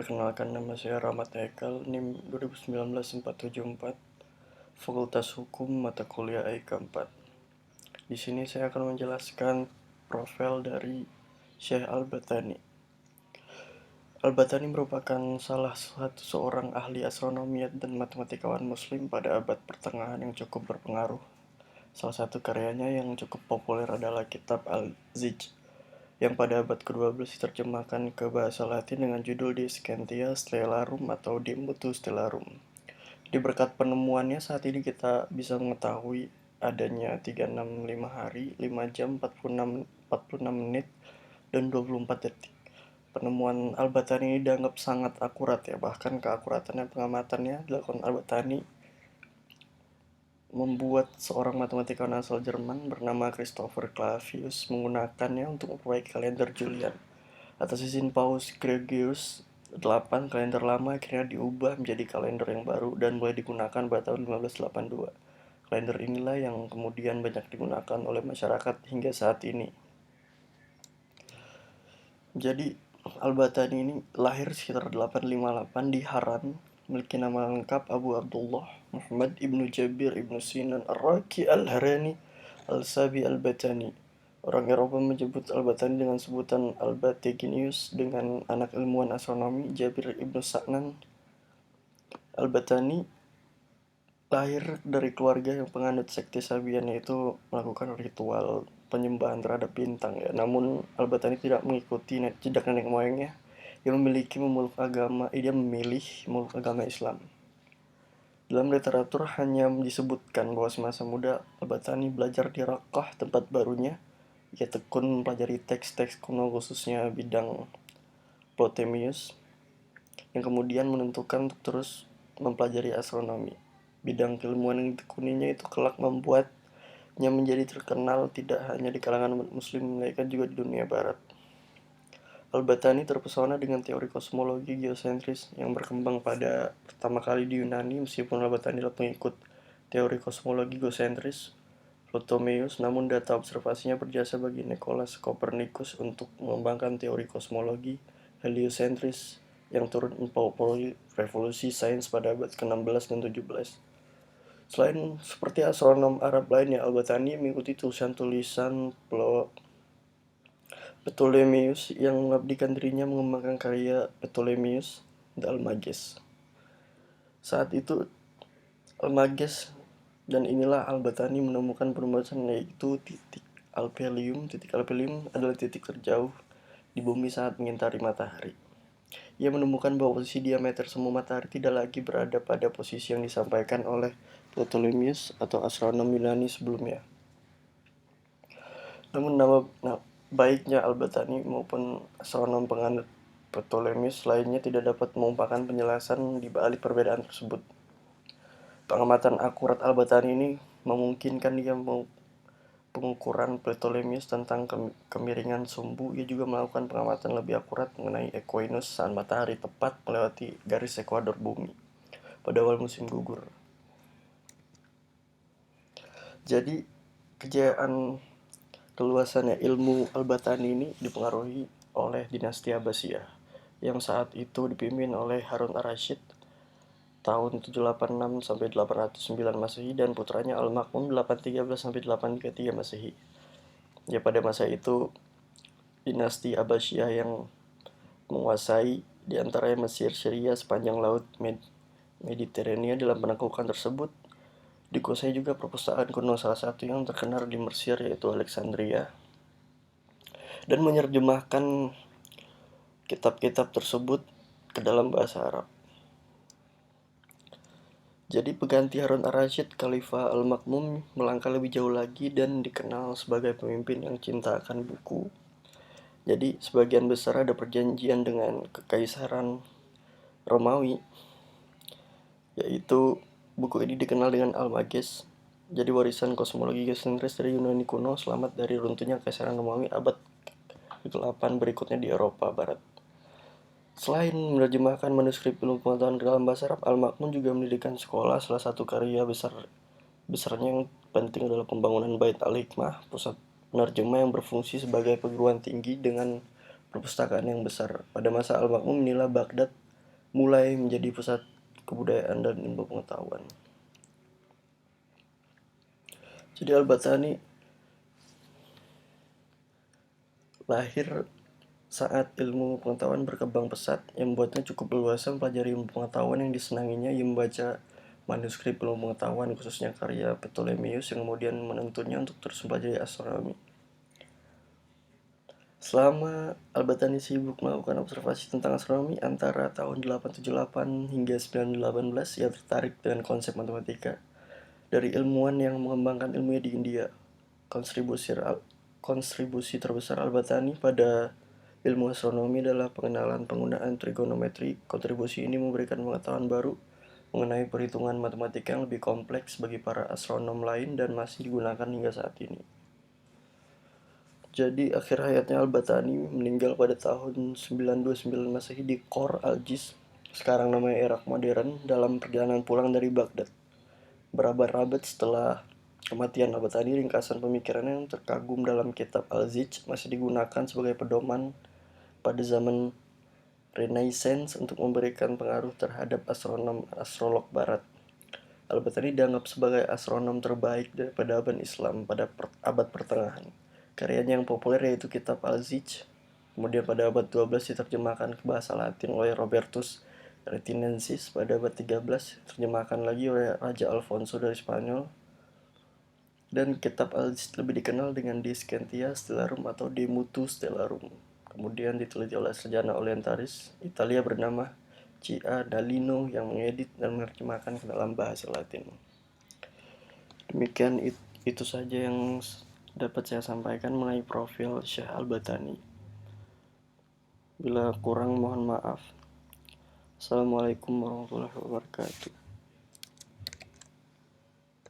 Perkenalkan, nama saya Rahmat Haikal, NIM 2019-474, Fakultas Hukum, mata kuliah IK 4. Di sini saya akan menjelaskan profil dari Syekh Al-Batani. Al-Batani merupakan salah satu seorang ahli astronomi dan matematikawan muslim pada abad pertengahan yang cukup berpengaruh. Salah satu karyanya yang cukup populer adalah kitab Al-Zij, yang pada abad ke-12 diterjemahkan ke bahasa Latin dengan judul De Scientia Stellarum atau De Motu Stellarum. Di berkat penemuannya saat ini kita bisa mengetahui adanya 365 hari, 5 jam, 46 menit, dan 24 detik. Penemuan Al-Batani ini dianggap sangat akurat ya, bahkan keakuratannya pengamatannya dilakukan Al-Batani membuat seorang matematikawan asal Jerman bernama Christopher Clavius menggunakannya untuk memperbaiki kalender Julian. Atas izin Paus Gregorius 8, kalender lama akhirnya diubah menjadi kalender yang baru dan mulai digunakan pada tahun 1582. Kalender inilah yang kemudian banyak digunakan oleh masyarakat hingga saat ini. Jadi Al-Batani ini lahir sekitar 858 di Haran, memiliki nama lengkap Abu Abdullah Muhammad ibnu Jabir ibnu Sinan Ar-Raqi Al-Harani Al-Sabi Al-Batani. Orang Eropa menyebut Al-Batani dengan sebutan Al-Bateginius dengan anak ilmuwan astronomi Jabir ibnu Sa'nan. Al-Batani lahir dari keluarga yang penganut sekte Sabian, yaitu melakukan ritual penyembahan terhadap bintang ya. Namun Al-Batani tidak mengikuti jejak nenek moyangnya. Dia memilih memeluk agama Islam. Dalam literatur hanya disebutkan bahwa semasa muda Al-Batani belajar di Raqqah, tempat barunya. Ia tekun mempelajari teks-teks kuno khususnya bidang Ptolemeus, yang kemudian menentukan untuk terus mempelajari astronomi. Bidang keilmuan yang ditekuninya itu kelak membuatnya menjadi terkenal tidak hanya di kalangan umat muslim, melainkan juga di dunia barat. Al-Batani terpesona dengan teori kosmologi geosentris yang berkembang pada pertama kali di Yunani. Meskipun Al-Batani adalah pengikut teori kosmologi geosentris Ptolemeus, namun data observasinya berjasa bagi Nicolaus Copernicus untuk mengembangkan teori kosmologi heliosentris yang turut mempelopori revolusi sains pada abad ke-16 dan 17. Selain seperti astronom Arab lainnya, Al-Batani mengikuti tulisan-tulisan Ptolemeus yang mengabdikan dirinya mengembangkan karya Ptolemeus dan Almagest. Saat itu Almagest dan inilah Al-Batani menemukan penemuan, yaitu titik alphelium. Titik alphelium adalah titik terjauh di bumi saat mengitari matahari. Ia menemukan bahwa posisi diameter semu matahari tidak lagi berada pada posisi yang disampaikan oleh Ptolemeus atau astronom Yunani sebelumnya. Namun baiknya Al-Batani maupun astronom penganut Ptolemeus lainnya tidak dapat mengumpulkan penjelasan di balik perbedaan tersebut. Pengamatan akurat Al-Batani ini memungkinkan dia pengukuran Ptolemeus tentang kemiringan sumbu. Ia juga melakukan pengamatan lebih akurat mengenai equinus saat matahari tepat melewati garis ekuador bumi pada awal musim gugur. Jadi kejayaan keluasannya ilmu Al-Batani ini dipengaruhi oleh dinasti Abbasiyah yang saat itu dipimpin oleh Harun ar-Rasyid tahun 786 sampai 809 Masehi dan putranya Al-Makmun 813 sampai 833 Masehi. Ya, pada masa itu dinasti Abbasiyah yang menguasai di antaranya Mesir, Syria sepanjang laut Mediterania. Dalam penaklukan tersebut dikuasai juga perpustakaan kuno, salah satu yang terkenal di Mesir yaitu Alexandria, dan menerjemahkan kitab-kitab tersebut ke dalam bahasa Arab. Jadi pengganti Harun ar-Rasyid, Khalifah Al-Makmum melangkah lebih jauh lagi dan dikenal sebagai pemimpin yang cinta akan buku. Jadi sebagian besar ada perjanjian dengan Kekaisaran Romawi, yaitu buku ini dikenal dengan Almagest. Jadi warisan kosmologi geosentris dari Yunani kuno selamat dari runtuhnya Kekaisaran Romawi abad ke-8 berikutnya di Eropa Barat. Selain menerjemahkan manuskrip ilmu pengetahuan ke dalam bahasa Arab, Al-Makmun juga mendirikan sekolah. Salah satu karya besarnya yang penting adalah pembangunan Bait Al-Hikmah, pusat penerjemah yang berfungsi sebagai perguruan tinggi dengan perpustakaan yang besar. Pada masa Al-Makmun inilah Baghdad mulai menjadi pusat kebudayaan dan ilmu pengetahuan. Jadi Al-Batani lahir saat ilmu pengetahuan berkembang pesat yang membuatnya cukup leluasa mempelajari ilmu pengetahuan yang disenanginya. Ia membaca manuskrip ilmu pengetahuan, khususnya karya Ptolemeus, yang kemudian menuntunnya untuk terus mempelajari astronomi. Selama Al-Batani sibuk melakukan observasi tentang astronomi antara tahun 878 hingga 918, ia tertarik dengan konsep matematika dari ilmuwan yang mengembangkan ilmunya di India. Kontribusi terbesar Al-Batani pada ilmu astronomi adalah pengenalan penggunaan trigonometri. Kontribusi ini memberikan pengetahuan baru mengenai perhitungan matematika yang lebih kompleks bagi para astronom lain dan masih digunakan hingga saat ini. Jadi akhir hayatnya Al-Batani meninggal pada tahun 929 Masehi di Khor Aljis, sekarang namanya Irak modern, dalam perjalanan pulang dari Baghdad. Berabad-abad setelah kematian Al-Batani, ringkasan pemikirannya yang terkagum dalam kitab Al-Zij masih digunakan sebagai pedoman pada zaman Renaissance untuk memberikan pengaruh terhadap astrolog barat. Al-Batani dianggap sebagai astronom terbaik dari peradaban Islam pada abad pertengahan. Karyanya yang populer yaitu kitab Al-Zij, kemudian pada abad 12 diterjemahkan ke bahasa Latin oleh Robertus Retinensis, pada abad 13 diterjemahkan lagi oleh Raja Alfonso dari Spanyol, dan kitab Al-Zij lebih dikenal dengan De Scientia Stellarum atau De Mutu Stellarum. Kemudian diteliti oleh sarjana orientalis Italia bernama C.A. Dalino yang mengedit dan menerjemahkan ke dalam bahasa Latin. Demikian itu saja yang dapat saya sampaikan mengenai profil Syekh Al-Batani. Bila kurang mohon maaf. Assalamualaikum warahmatullahi wabarakatuh.